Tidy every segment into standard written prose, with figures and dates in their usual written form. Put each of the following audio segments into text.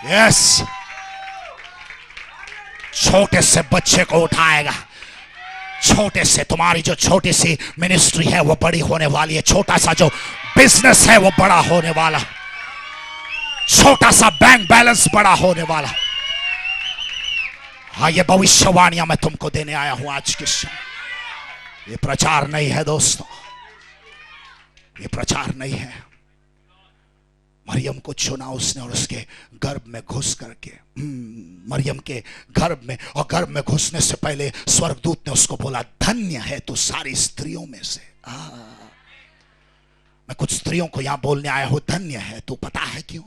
Yes, छोटे से बच्चे को उठाएगा। छोटे से तुम्हारी जो छोटी सी मिनिस्ट्री है वो बड़ी होने वाली है। छोटा सा जो बिजनेस है वो बड़ा होने वाला। छोटा सा बैंक बैलेंस बड़ा होने वाला। हाँ, ये भविष्यवाणियां मैं तुमको देने आया हूं आज के समय। ये प्रचार नहीं है दोस्तों, ये प्रचार नहीं है। मरियम को चुना उसने और उसके गर्भ में घुस करके, मरियम के गर्भ में, और गर्भ में घुसने से पहले स्वर्गदूत ने उसको बोला, धन्य है तू सारी स्त्रियों में से। मैं कुछ स्त्रियों को यहां बोलने आया हूं, धन्य है तू। पता है क्यों?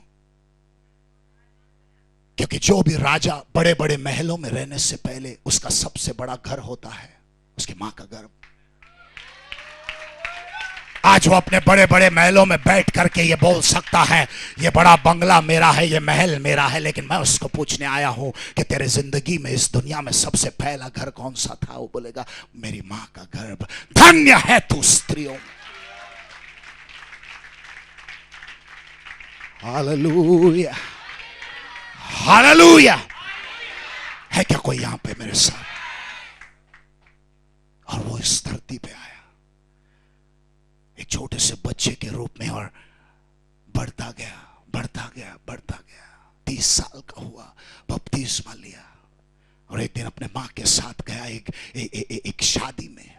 क्योंकि जो भी राजा बड़े बड़े महलों में रहने से पहले उसका सबसे बड़ा घर होता है उसकी मां का गर्भ। आज वो अपने बड़े बड़े महलों में बैठ करके ये बोल सकता है, ये बड़ा बंगला मेरा है, ये महल मेरा है, लेकिन मैं उसको पूछने आया हूं कि तेरे जिंदगी में इस दुनिया में सबसे पहला घर कौन सा था? वो बोलेगा, मेरी मां का गर्भ। धन्य है तू स्त्रियों। Hallelujah, hallelujah. है क्या कोई यहां पे मेरे साथ? और वो इस धरती पे आया एक छोटे से बच्चे के रूप में और बढ़ता गया, बढ़ता गया, बढ़ता गया। 30 साल का हुआ, बपतिस्मा लिया और एक दिन अपने मां के साथ गया एक शादी में।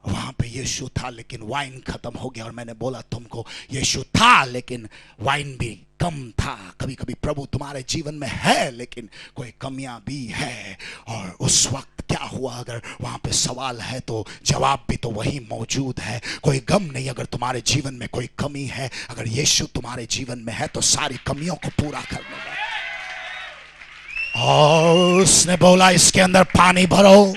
वहां पे यीशु था लेकिन वाइन खत्म हो गया। और मैंने बोला तुमको, यीशु था लेकिन वाइन भी कम था। कभी कभी प्रभु तुम्हारे जीवन में है लेकिन कोई कमियां भी है। और उस वक्त क्या हुआ? अगर वहां पे सवाल है तो जवाब भी तो वही मौजूद है। कोई गम नहीं अगर तुम्हारे जीवन में कोई कमी है। अगर यीशु तुम्हारे जीवन में है तो सारी कमियों को पूरा करने वाला। और उसने बोला, इसके अंदर पानी भरो।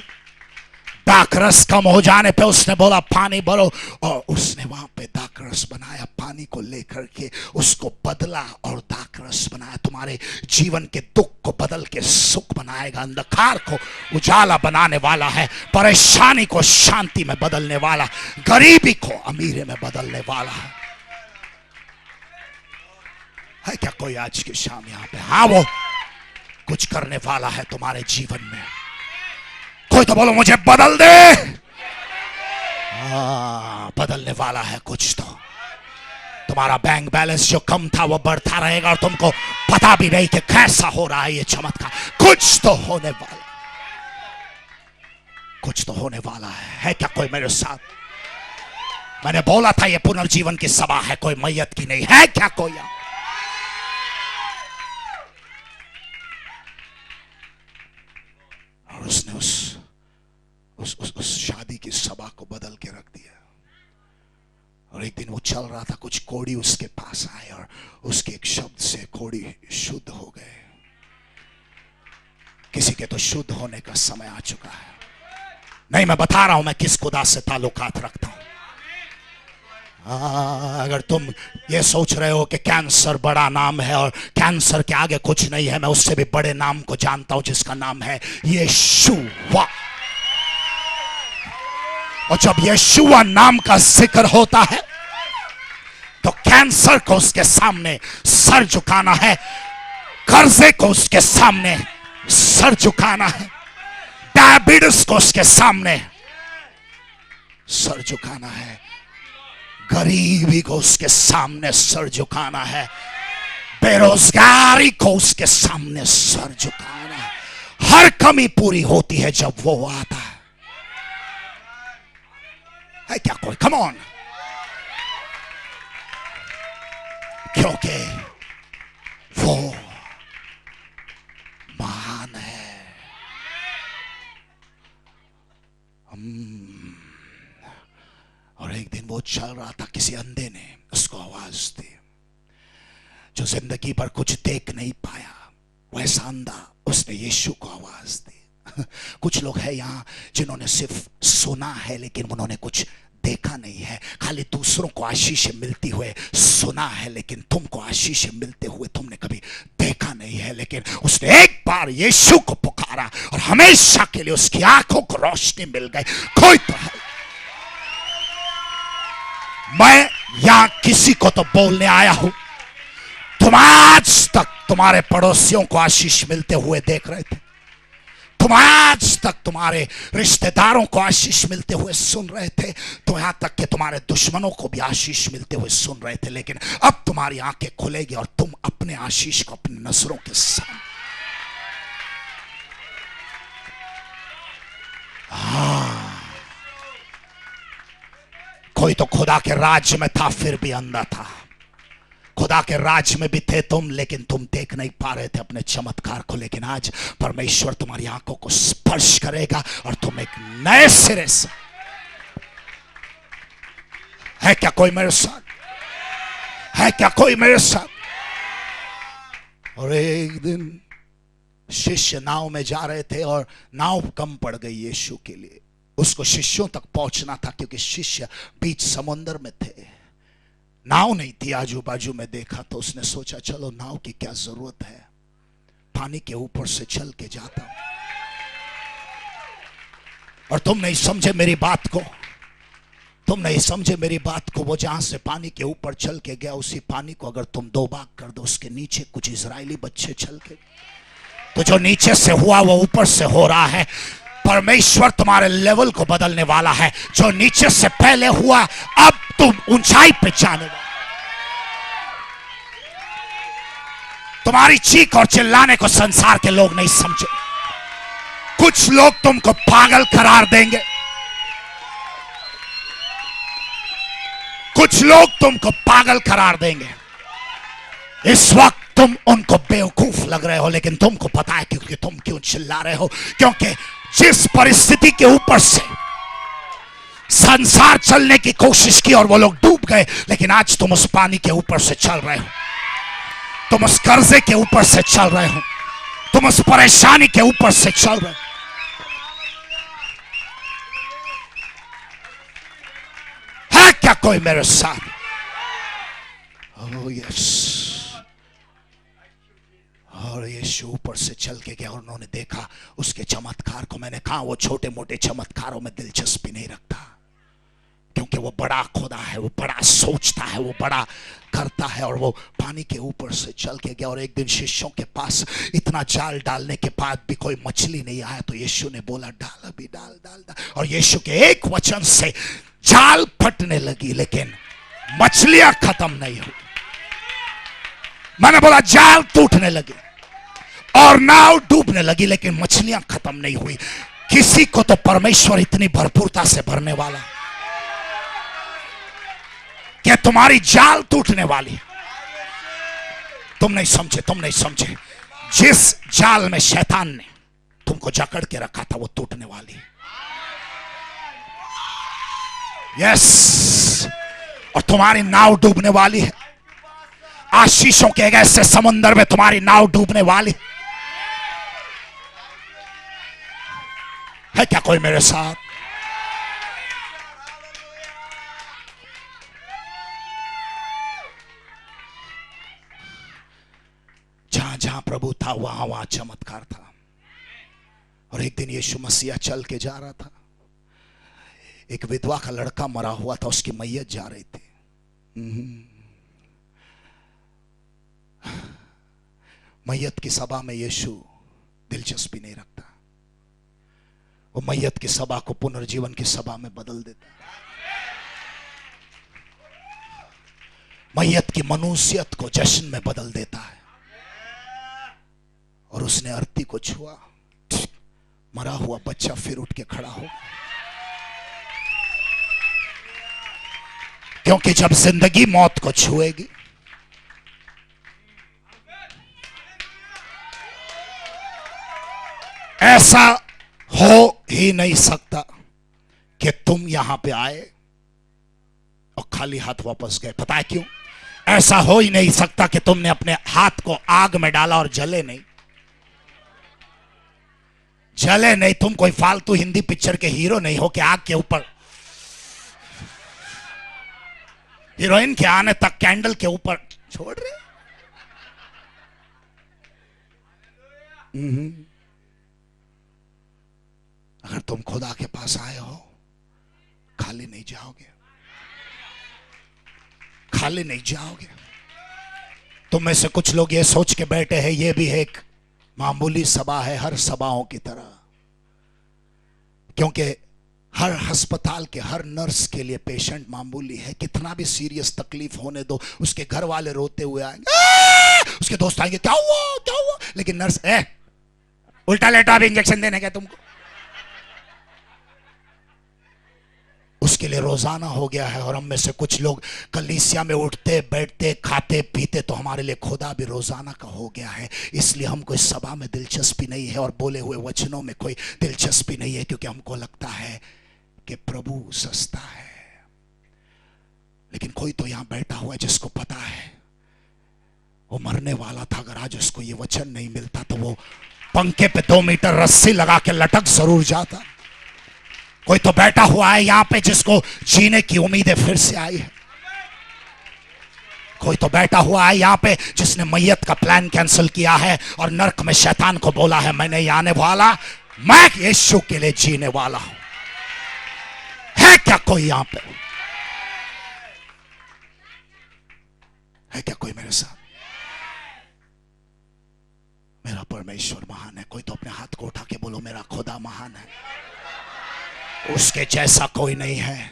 दाखरस कम हो जाने पे उसने बोला पानी भरो, और उसने वहां पे दाखरस बनाया। पानी को लेकर के उसको बदला और दाखरस बनाया। तुम्हारे जीवन के दुख को बदल के सुख बनाएगा। अंधकार को उजाला बनाने वाला है। परेशानी को शांति में बदलने वाला, गरीबी को अमीरी में बदलने वाला है क्या कोई आज की शाम यहां पे? हाँ, वो कुछ करने वाला है तुम्हारे जीवन में। कोई तो बोलो, मुझे बदल दे। बदलने वाला है कुछ तो। तुम्हारा बैंक बैलेंस जो कम था वो बढ़ता रहेगा और तुमको पता भी नहीं कि कैसा हो रहा है ये चमत्कार। कुछ तो होने वाला, कुछ कुछ तो होने वाला है क्या कोई मेरे साथ? मैंने बोला था ये पुनर्जीवन की सभा है, कोई मैयत की नहीं है क्या कोई? और उसने उस शादी की सभा को बदल के रख दिया। और एक दिन वो चल रहा था, कुछ कोढ़ी उसके पास आए और उसके एक शब्द से कोढ़ी शुद्ध हो गए। किसी के तो शुद्ध होने का समय आ चुका है। नहीं, मैं बता रहा हूं मैं किस खुदा से ताल्लुकात रखता हूं। अगर तुम ये सोच रहे हो कि कैंसर बड़ा नाम है और कैंसर के आगे कुछ नहीं है, मैं उससे भी बड़े नाम को जानता हूं जिसका नाम है यीशुआ। और जब यीशुआ नाम का जिक्र होता है तो कैंसर को उसके सामने सर झुकाना है, कर्जे को उसके सामने सर झुकाना है, डायबिटीज को उसके सामने सर झुकाना है, गरीबी को उसके सामने सर झुकाना है, बेरोजगारी को उसके सामने सर झुकाना है। हर कमी पूरी होती है जब वो आता है क्या कोई? Come on. क्योंकि वो महान है। और एक दिन वो चल रहा था, किसी अंधे ने उसको आवाज दी, जो जिंदगी पर कुछ देख नहीं पाया वैसा अंधा, उसने यीशु को आवाज दी। कुछ लोग हैं यहां जिन्होंने सिर्फ सुना है लेकिन उन्होंने कुछ देखा नहीं है। खाली दूसरों को आशीष मिलती हुए सुना है लेकिन तुमको आशीष मिलते हुए तुमने कभी देखा नहीं है। लेकिन उसने एक बार यीशु को पुकारा और हमेशा के लिए उसकी आंखों को रोशनी मिल गई। कोई तो है। मैं यहां किसी को तो बोलने आया हूं, तुम आज तक तुम्हारे पड़ोसियों को आशीष मिलते हुए देख रहे थे, तुम आज तक तुम्हारे रिश्तेदारों को आशीष मिलते हुए सुन रहे थे, तो यहां तक कि तुम्हारे दुश्मनों को भी आशीष मिलते हुए सुन रहे थे। लेकिन अब तुम्हारी आंखें खुलेगी और तुम अपने आशीष को अपनी नजरों के सामने कोई तो खुदा के राज्य में था फिर भी अंधा था। खुदा के राज्य में भी थे तुम, लेकिन तुम देख नहीं पा रहे थे अपने चमत्कार को। लेकिन आज परमेश्वर तुम्हारी आंखों को स्पर्श करेगा और तुम एक नए सिरे से, है क्या कोई मेरे साथ? है क्या कोई मेरे साथ? और एक दिन शिष्य नाव में जा रहे थे और नाव कम पड़ गई यीशु के लिए। उसको शिष्यों तक पहुंचना था क्योंकि शिष्य बीच समुद्र में थे, नाव नहीं थी आजू बाजू में। देखा तो उसने सोचा चलो नाव की क्या जरूरत है, पानी के ऊपर से चल के जाता हूं। और तुम नहीं समझे मेरी बात को, तुम नहीं समझे मेरी बात को। वो जहां से पानी के ऊपर चल के गया, उसी पानी को अगर तुम दो भाग कर दो, उसके नीचे कुछ इजरायली बच्चे चल के, तो जो नीचे से हुआ वो ऊपर से हो रहा है। परमेश्वर तुम्हारे लेवल को बदलने वाला है। जो नीचे से पहले हुआ अब तुम ऊंचाई पे जाने वाले। तुम्हारी चीख और चिल्लाने को संसार के लोग नहीं समझे। कुछ लोग तुमको पागल करार देंगे, कुछ लोग तुमको पागल करार देंगे। इस वक्त तुम उनको बेवकूफ लग रहे हो, लेकिन तुमको पता है क्योंकि तुम क्यों चिल्ला रहे हो। क्योंकि जिस परिस्थिति के ऊपर से संसार चलने की कोशिश की और वो लोग डूब गए, लेकिन आज तुम उस पानी के ऊपर से चल रहे हो, तुम उस कर्जे के ऊपर से चल रहे हो, तुम उस परेशानी के ऊपर से चल रहे हो। है क्या कोई मेरे साथ? Oh yes. और यीशु ऊपर से चल के गया और उन्होंने देखा उसके चमत्कार को। मैंने कहा वो छोटे मोटे चमत्कारों में दिलचस्पी नहीं रखता, क्योंकि वो बड़ा खुदा है, वो बड़ा सोचता है, वो बड़ा करता है। और वो पानी के ऊपर से चल के गया और एक दिन शिष्यों के पास इतना जाल डालने के बाद भी कोई मछली नहीं आया, तो यीशु ने बोला डाल, अभी डाल डाल डाल। और यीशु के एक वचन से जाल फटने लगी, लेकिन मछलियां खत्म नहीं हुई। मैंने बोला जाल टूटने लगी और नाव डूबने लगी, लेकिन मछलियां खत्म नहीं हुई। किसी को तो परमेश्वर इतनी भरपूरता से भरने वाला कि तुम्हारी जाल टूटने वाली है। तुम नहीं समझे, तुम नहीं समझे। जिस जाल में शैतान ने तुमको जकड़ के रखा था वो टूटने वाली है। यस, और तुम्हारी नाव डूबने वाली है। आशीषों के एक ऐसे समुंदर में तुम्हारी नाव डूबने वाली है क्या कोई मेरे साथ? जहां जहां प्रभु था वहां वहां चमत्कार था। और एक दिन यीशु मसीहा चल के जा रहा था। एक विधवा का लड़का मरा हुआ था, उसकी मैयत जा रही थी। मैयत की सभा में यीशु दिलचस्पी नहीं रखता। वो मैयत की सभा को पुनर्जीवन की सभा में बदल देता। मैयत की मनुष्यत को जश्न में बदल देता है। और उसने अर्थी को छुआ, मरा हुआ बच्चा फिर उठ के खड़ा हो। क्योंकि जब जिंदगी मौत को छुएगी, ऐसा हो ही नहीं सकता कि तुम यहां पे आए और खाली हाथ वापस गए। पता है क्यों? ऐसा हो ही नहीं सकता कि तुमने अपने हाथ को आग में डाला और जले नहीं। जले नहीं। तुम कोई फालतू हिंदी पिक्चर के हीरो नहीं हो कि आग के ऊपर, हीरोइन के आने तक कैंडल के ऊपर छोड़ रहे। अगर तुम खुदा के पास आए हो, खाली नहीं जाओगे, खाली नहीं जाओगे। तुम में से कुछ लोग ये सोच के बैठे हैं ये भी एक मामूली सभा है, हर सभाओं की तरह। क्योंकि हर अस्पताल के हर नर्स के लिए पेशेंट मामूली है। कितना भी सीरियस तकलीफ होने दो, उसके घर वाले रोते हुए आएंगे, उसके दोस्त आएंगे, क्या हुआ क्या हुआ, लेकिन नर्स उल्टा लेटा भी इंजेक्शन देने का तुमको। उसके लिए रोजाना हो गया है। और हम में से कुछ लोग कलीसिया में उठते बैठते खाते पीते तो हमारे लिए खुदा भी रोजाना का हो गया है। इसलिए हमको इस सभा में दिलचस्पी नहीं है और बोले हुए वचनों में कोई दिलचस्पी नहीं है, क्योंकि हमको लगता है कि प्रभु सस्ता है। लेकिन कोई तो यहां बैठा हुआ है जिसको पता है वो मरने वाला था। अगर आज उसको ये वचन नहीं मिलता तो वो पंखे पे 2 मीटर रस्सी लगा के लटक जरूर जाता। कोई तो बैठा हुआ है यहां पे जिसको जीने की उम्मीदें फिर से आई है। कोई तो बैठा हुआ है यहां पे जिसने मैयत का प्लान कैंसिल किया है और नर्क में शैतान को बोला है मैं नहीं आने वाला, मैं यीशु के लिए जीने वाला हूं। है क्या कोई यहां पे? है क्या कोई मेरे साथ? मेरा परमेश्वर महान है। कोई तो अपने हाथ को उठा के बोलो मेरा खुदा महान है, उसके जैसा कोई नहीं है।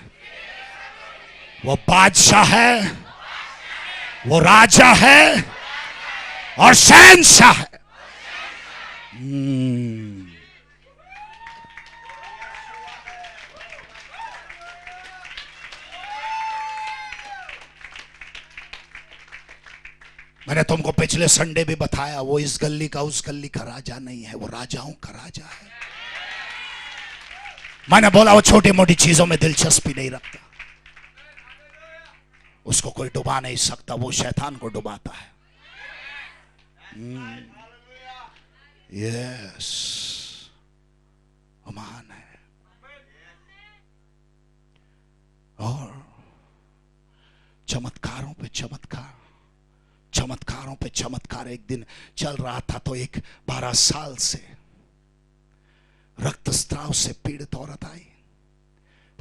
वो बादशाह है, वो राजा है और शहंशाह है। मैंने तुमको पिछले संडे भी बताया, वो इस गली का उस गली का राजा नहीं है, वो राजाओं का राजा है। मैंने बोला वो छोटी मोटी चीजों में दिलचस्पी नहीं रखता, उसको कोई डुबा नहीं सकता, वो शैतान को डुबाता है। यस, वो महान है। और चमत्कारों पे चमत्कार, चमत्कारों पे चमत्कार। एक दिन चल रहा था तो एक 12 साल से रक्तस्राव से पीड़ित औरत आई,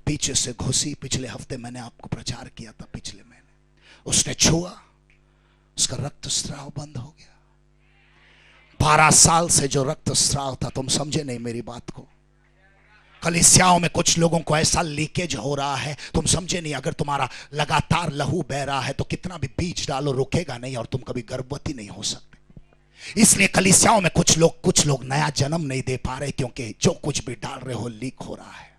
पीछे से घुसी। पिछले हफ्ते मैंने आपको प्रचार किया था, पिछले महीने। उसने छुआ, उसका रक्तस्राव बंद हो गया। 12 साल से जो रक्तस्राव था, तुम समझे नहीं मेरी बात को। कलीसियाओं में कुछ लोगों को ऐसा लीकेज हो रहा है, तुम समझे नहीं। अगर तुम्हारा लगातार लहू बह रहा है तो कितना भी बीज डालो रुकेगा नहीं और तुम कभी गर्भवती नहीं हो सकते। इसलिए कलीसियाओं में कुछ लोग नया जन्म नहीं दे पा रहे, क्योंकि जो कुछ भी डाल रहे हो लीक हो रहा है।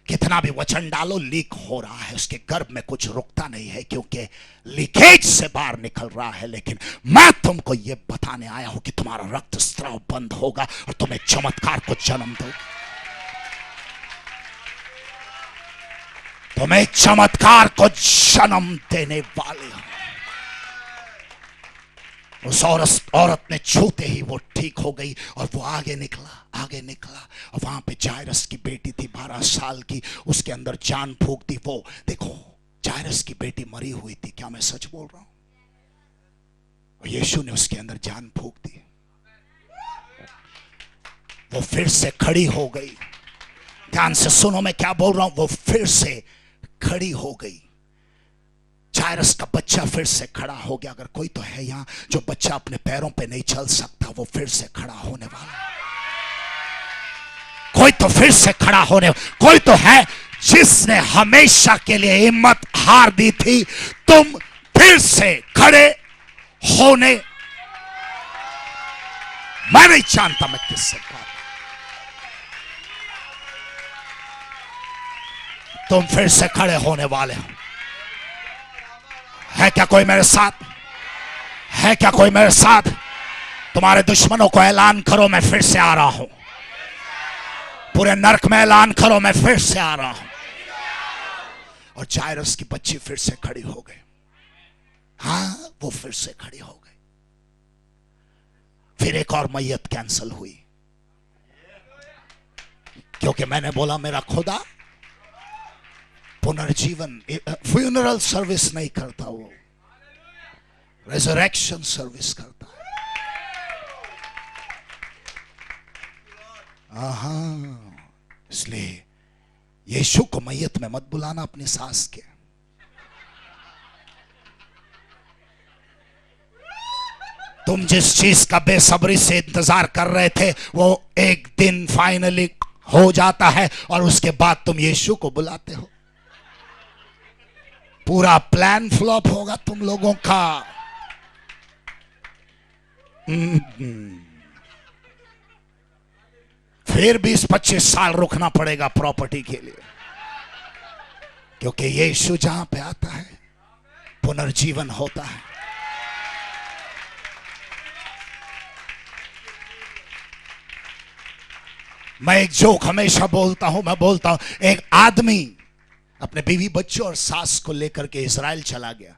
कितना भी वचन डालो लीक हो रहा है, उसके गर्भ में कुछ रुकता नहीं है, क्योंकि लीकेज से बाहर निकल रहा है। लेकिन मैं तुमको यह बताने आया हूं कि तुम्हारा रक्त स्राव बंद होगा और तुम्हें चमत्कार को जन्म दो। तुम्हें चमत्कार को जन्म देने वाले हो। उस औरत ने छूते ही वो ठीक हो गई और वो आगे निकला और वहां पे जायरस की बेटी थी 12 साल की, उसके अंदर जान फूंक दी। वो देखो, जायरस की बेटी मरी हुई थी, क्या मैं सच बोल रहा हूं? और यीशु ने उसके अंदर जान फूंक दी, वो फिर से खड़ी हो गई। ध्यान से सुनो मैं क्या बोल रहा हूं, वो फिर से खड़ी हो गई। जायरस का बच्चा फिर से खड़ा हो गया। अगर कोई तो है यहां जो बच्चा अपने पैरों पे नहीं चल सकता, वो फिर से खड़ा होने वाला है। कोई तो फिर से खड़ा होने, कोई तो है जिसने हमेशा के लिए हिम्मत हार दी थी, तुम फिर से खड़े होने। मैं नहीं जानता मैं किससे बात, तुम फिर से खड़े होने वाले हो। है क्या कोई मेरे साथ? है क्या कोई मेरे साथ? तुम्हारे दुश्मनों को ऐलान करो, मैं फिर से आ रहा हूं। पूरे नरक में ऐलान करो, मैं फिर से आ रहा हूं। और जायरस की बच्ची फिर से खड़ी हो गई। हाँ, वो फिर से खड़ी हो गई। फिर एक और मैयत कैंसिल हुई, क्योंकि मैंने बोला मेरा खुदा पुनर्जीवन, फ्यूनरल सर्विस नहीं करता, वो रेजरेक्शन सर्विस करता है। इसलिए यीशु को मैयत में मत बुलाना अपनी सास के। तुम जिस चीज का बेसब्री से इंतजार कर रहे थे, वो एक दिन फाइनली हो जाता है और उसके बाद तुम यीशु को बुलाते हो। पूरा प्लान फ्लॉप होगा तुम लोगों का। फिर 20-25 साल रुकना पड़ेगा प्रॉपर्टी के लिए, क्योंकि यीशु जहां पे आता है पुनर्जीवन होता है। मैं एक जोक हमेशा बोलता हूं, मैं बोलता हूं, एक आदमी अपने बीवी बच्चों और सास को लेकर के इजराइल चला गया।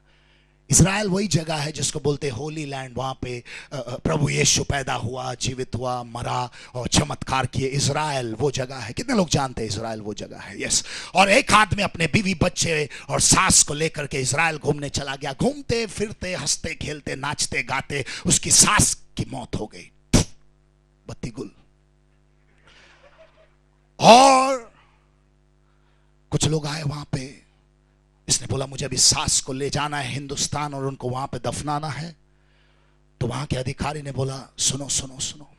इजराइल वही जगह है जिसको बोलते हैं होली लैंड। वहां पे प्रभु यीशु पैदा हुआ, जीवित हुआ, मरा और चमत्कार किए। इजराइल वो जगह है। कितने लोग जानते हैं इजराइल वो जगह है? यस। और एक आदमी अपने बीवी बच्चे और सास को लेकर के इजराइल घूमने चला गया। घूमते फिरते, हंसते खेलते, नाचते गाते उसकी सास की मौत हो गई, बत्ती गुल। और कुछ लोग आए वहां पे। इसने बोला मुझे अभी सास को ले जाना है हिंदुस्तान और उनको वहां पे दफनाना है। तो वहां के अधिकारी ने बोला सुनो सुनो सुनो,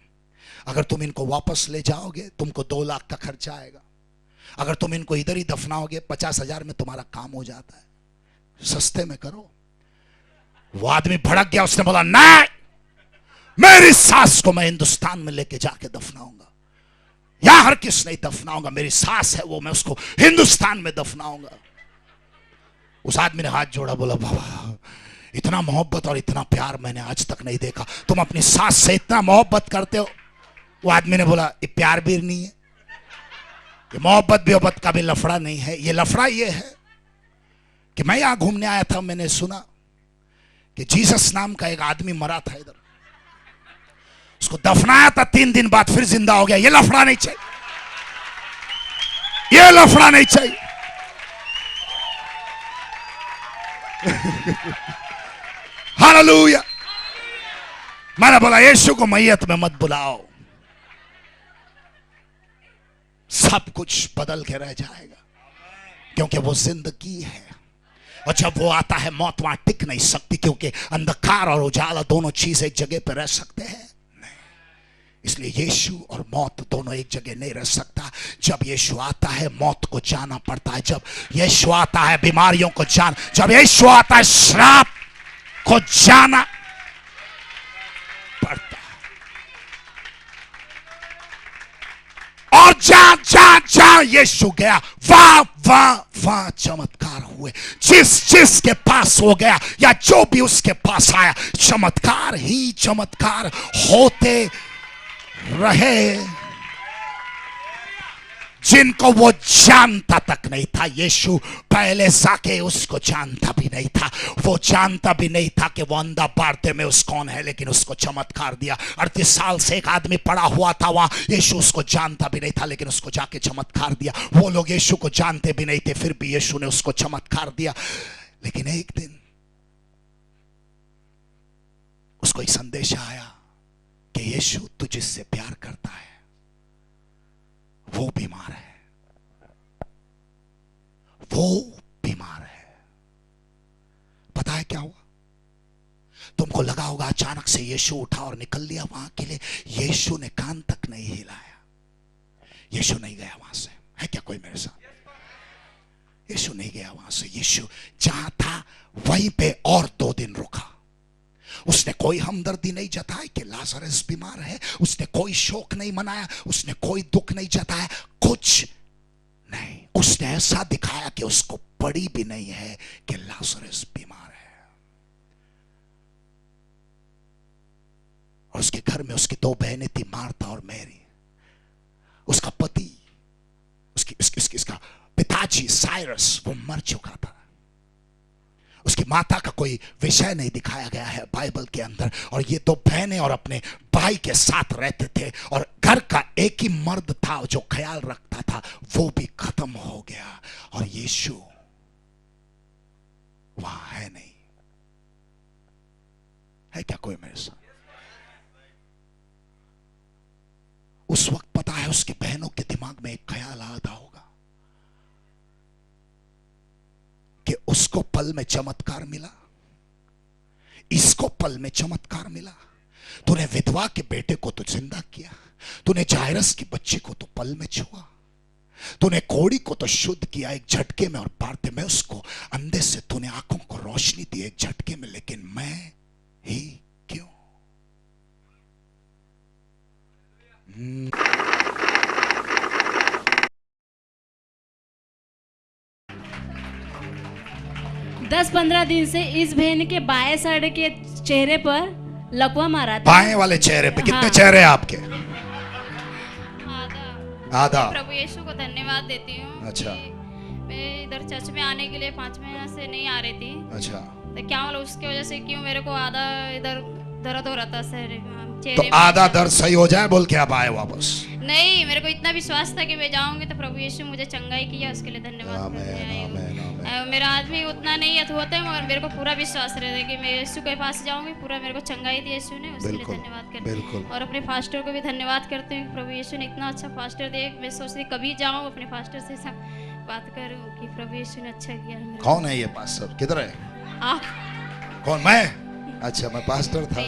अगर तुम इनको वापस ले जाओगे तुमको 2 लाख का खर्चा आएगा। अगर तुम इनको इधर ही दफनाओगे 50,000 में तुम्हारा काम हो जाता है, सस्ते में करो। वो आदमी भड़क गया। उसने बोला नहीं, मेरी सास को मैं हिंदुस्तान में लेके जाके दफनाऊंगा। यहां हर किस नहीं दफनाऊंगा, मेरी सास है वो, मैं उसको हिंदुस्तान में दफनाऊंगा। उस आदमी ने हाथ जोड़ा, बोला बाबा इतना मोहब्बत और इतना प्यार मैंने आज तक नहीं देखा। तुम अपनी सास से इतना मोहब्बत करते हो। वो आदमी ने बोला ये प्यार भी नहीं है, ये मोहब्बत का भी लफड़ा नहीं है। ये लफड़ा ये है कि मैं यहां घूमने आया था, मैंने सुना कि जीसस नाम का एक आदमी मरा था इधर, उसको दफनाया था, 3 दिन बाद फिर जिंदा हो गया। ये लफड़ा नहीं चाहिए, ये लफड़ा नहीं चाहिए। हालेलुया। मैंने बोला यीशु को मैयत में मत बुलाओ, सब कुछ बदल के रह जाएगा, क्योंकि वो जिंदगी है। और जब वो आता है मौत वहां टिक नहीं सकती, क्योंकि अंधकार और उजाला दोनों चीज एक जगह पर रह सकते हैं। इसलिए यीशु और मौत दोनों एक जगह नहीं रह सकता। जब यीशु आता है मौत को जाना पड़ता है, जब यीशु आता है बीमारियों को जान, जब यीशु आता है श्राप को जाना जा जा जा। यीशु गया, वाह वाह वाह, चमत्कार हुए। जिस के पास हो गया या जो भी उसके पास आया, चमत्कार ही चमत्कार होते रहे, जिनको वो जानता तक नहीं था। यीशु पहले जाके उसको जानता भी नहीं था, वो जानता भी नहीं था कि वो अंधा बारतिमेउस कौन है, लेकिन उसको चमत्कार दिया। 38 साल से एक आदमी पड़ा हुआ था वहां, यीशु उसको जानता भी नहीं था, लेकिन उसको जाके चमत्कार दिया। वो लोग यीशु को जानते भी नहीं थे, फिर भी यीशु ने उसको चमत्कार दिया। लेकिन एक दिन उसको एक संदेश आया कि यीशु तू जिससे प्यार करता है वो बीमार है, वो बीमार है। पता है क्या हुआ? तुमको लगा होगा अचानक से यीशु उठा और निकल लिया वहां के लिए। यीशु ने कान तक नहीं हिलाया, यीशु नहीं गया वहां से। है क्या कोई मेरे साथ? यीशु नहीं गया वहां से। यीशु जहां था वहीं पे और 2 दिन रुका। उसने कोई हमदर्दी नहीं जताई कि लाजरस बीमार है, उसने कोई शोक नहीं मनाया, उसने कोई दुख नहीं जताया, कुछ नहीं। उसने ऐसा दिखाया कि उसको पड़ी भी नहीं है कि लाजरस बीमार है। और उसके घर में उसकी 2 बहनें थी, मार्था और मैरी। उसका पति, उसका पिताजी साइरस, वो मर चुका था। उसकी माता का कोई विषय नहीं दिखाया गया है बाइबल के अंदर। और ये 2 बहनें और अपने भाई के साथ रहते थे, और घर का एक ही मर्द था जो ख्याल रखता था, वो भी खत्म हो गया। और यीशु वहां है नहीं। है क्या कोई मेरे साथ? उस वक्त पता है उसकी बहनों के दिमाग में एक ख्याल आता होगा कि उसको पल में चमत्कार मिला, इसको पल में चमत्कार मिला। तूने विधवा के बेटे को तो जिंदा किया, तूने जायरस की बच्ची को तो पल में छुआ, तूने कोड़ी को तो शुद्ध किया एक झटके में, और बारतिमेउस को अंधे से तूने आंखों को रोशनी दी एक झटके में। लेकिन मैं ही क्यों? 10-15 दिन से इस बहन के बाएं साइड के चेहरे पर लकवा मारा था। बाएं वाले चेहरे पे? कितने चेहरे हैं आपके? आधा। प्रभु यीशु को धन्यवाद देती हूँ। अच्छा। मैं इधर चर्च में आने के लिए 5 महीने से नहीं आ रही थी। अच्छा। तो क्या मतलब उसकी वजह से क्यों मेरे को आधा इधर दर्द हो रहा था सर, तो आधा दर्द सही हो जाए बोल के आप आए वापस? नहीं, मेरे को इतना विश्वास था कि मैं जाऊंगी तो प्रभु यीशु मुझे चंगाई किया, उसके लिए धन्यवाद करते हैं। मेरा आदमी उतना नहीं होता है, मगर मेरे को पूरा विश्वास रहता है कि मैं यीशु के पास जाऊंगी, पूरा मेरे को चंगाई दी यीशु ने, उसके लिए धन्यवाद करते हैं। और अपने फास्टर को भी धन्यवाद करते हैं, प्रभु यीशु ने इतना अच्छा फास्टर दे। मैं सोचती कभी जाऊँ अपने फास्टर से बात करूँ कि प्रभु यीशु ने अच्छा किया। कौन है ये पास्टर? किधर है आप? कौन? मैं? अच्छा, मैं पास्टर था।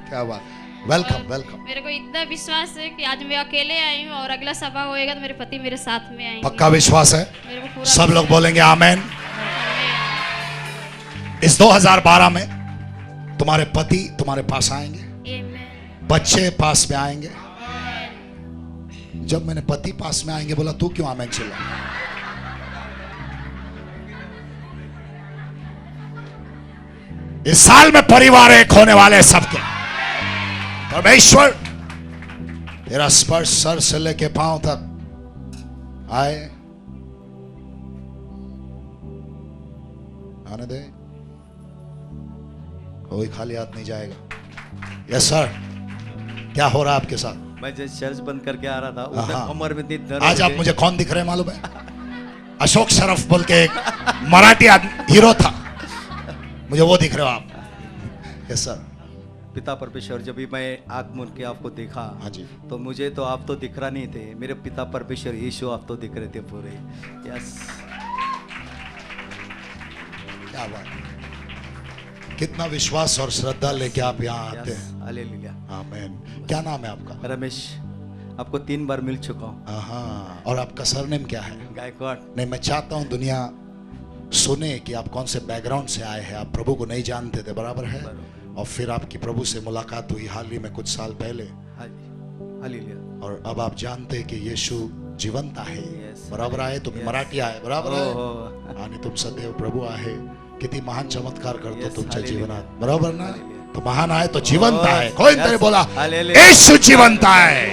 क्या बात। Welcome welcome. मेरे को इतना विश्वास है कि आज मैं अकेले आई हूँ और अगला सभा होएगा तो मेरे पति मेरे साथ में आएंगे। पक्का विश्वास है? सब लोग बोलेंगे आमेन। इस 2012 में तुम्हारे पति तुम्हारे पास आएंगे, बच्चे पास में आएंगे। जब मैंने पति पास में आएंगे बोला, तू क्यों आमेन चिल्ला? इस साल में परिवार एक होने वाले सबके। परमेश्वर तेरा स्पर्श सर से लेके पांव तक आए, आने दे, कोई खाली हाथ नहीं जाएगा। Yes sir. क्या हो रहा है आपके साथ? मैं जब चर्च बंद करके आ रहा था, उधर कमर में दर्द। आज आप मुझे कौन दिख रहे हैं मालूम है? अशोक शरफ बोल के एक मराठी हीरो था, मुझे वो दिख रहे हो आप। Yes sir. पिता परमेश्वर, जब भी मैं आंख मूंद के आपको देखा, हाँ जी, तो मुझे तो आप तो दिख रहा नहीं थे, मेरे पिता परमेश्वर यीशु आप तो दिख रहे थे पूरे। यस। क्या बात। कितना विश्वास और श्रद्धा लेके आप यहाँ आते हैं। हालेलुया। आमीन। क्या नाम है आपका? रमेश। आपको 3 बार मिल चुका हूँ। हाँ, और आपका सरनेम क्या है? गायकवाड़। नहीं, मैं चाहता हूँ दुनिया सुने कि आप कौन से बैकग्राउंड से आए हैं। आप प्रभु को नहीं जानते थे, बराबर है? और फिर आपकी प्रभु से मुलाकात हुई हाल ही में कुछ साल पहले। और अब आप जानते हैं कि यीशु जिवंत आहे. Yes. बरोबर आहे. तुम्ही मराठी आहे, बरोबर आहे. हो. आणि तुमचा देव प्रभू आहे. किती महान चमत्कार करतो Yes, तुमच्या hallelujah. जीवनात, बरोबर ना. Hallelujah. तो महान आहे, तो जिवंत Oh, आहे. कोण तरी yes. बोला Hallelujah. यीशु जिवंत आहे.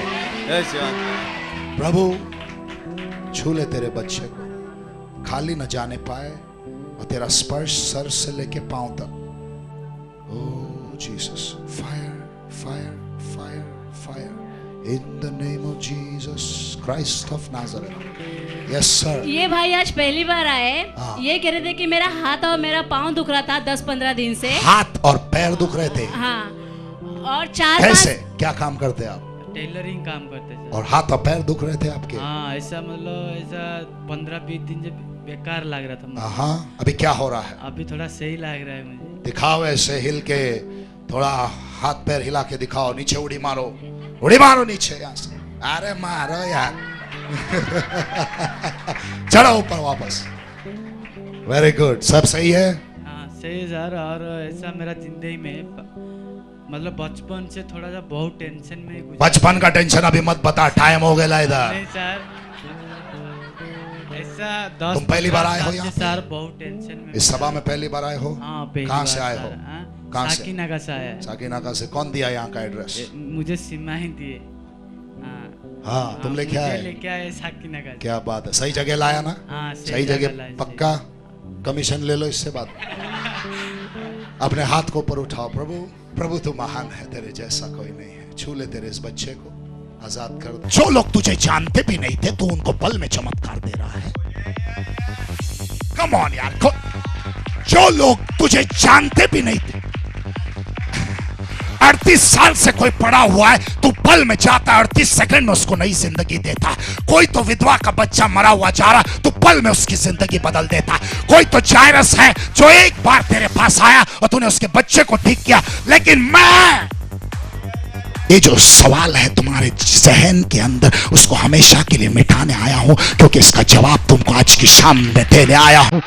Yes, you are. प्रभु छू ले तेरे बच्चे को, खाली न जाने पाए, और तेरा स्पर्श सर से लेके पांव तक. O Jesus, fire fire fire fire in the name of Jesus Christ of Nazareth. Yes sir. ये भाई आज पहली बार आए. हाँ. ये कह रहे थे कि मेरा हाथ और मेरा पाँव दुख रहा था 10-15 दिन से. हाथ और पैर दुख रहे थे. हाँ. और 4-5 कैसे, क्या काम करते आप? टेलरिंग काम करते थे और हाथ और पैर दुख रहे थे आपके? हाँ ऐसा मतलब ऐसा 15-20 दिन से बेकार लग रहा था मुझे। हाँ. अभी क्या हो रहा है? अभी थोड़ा सही लग रहा है मुझे। दिखाओ ऐसे हिल के, थोड़ा हाथ पैर हिला के दिखाओ. नीचे उड़ी मारो, उड़ी मारो नीचे यहाँ से. अरे मारो यार. चढ़ो ऊपर वापस. Very good. सब सही है? हाँ सही सर। और ऐसा मेरा जिंदगी में मतलब बचपन से थोड़ा सा बहुत टेंशन में गुजरा। बचपन का टेंशन अभी मत बता, टाइम हो गया इधर. नहीं सर ऐसा 10 तुम पहली बार आए हो यहाँ पे? सर बहुत टेंशन में। इस सभा में पहली बार आए हो? हाँ पहली कहाँ बार से आए सर, हो? हाँ? कहाँ से? साकीनगर से आया है। साकीनाका से. कौन दिया यहाँ का एड्रेस? मुझे सीमा ही दिए। हाँ तुम लेके आए? लेके आए साकीनगर। क्या बात है. सही जगह लाया ना? हाँ सही जगह. लाए, पक्का कमीशन ले लो इससे बात. अपने हाथ को ऊपर उठाओ. प्रभु प्रभु तू महान है, तेरे जैसा कोई नहीं है. छू ले तेरे इस बच्चे को, आजाद कर दे. जो लोग तुझे जानते भी नहीं थे, तू उनको पल में चमत्कार दे रहा है. कम ऑन यार. जो लोग तुझे जानते भी नहीं थे, 38 साल से कोई पड़ा हुआ है, तू पल में जाता है 38 सेकंड में उसको नई जिंदगी देता. कोई तो विधवा का बच्चा मरा हुआ जा रहा, तू पल में उसकी जिंदगी बदल देता. कोई तो जायरस है जो एक बार तेरे पास आया और तूने उसके बच्चे को ठीक किया. लेकिन मैं ये जो सवाल है तुम्हारे जहन के अंदर, उसको हमेशा के लिए मिटाने आया हूं, क्योंकि इसका जवाब तुमको आज की शाम में देने आया हूं.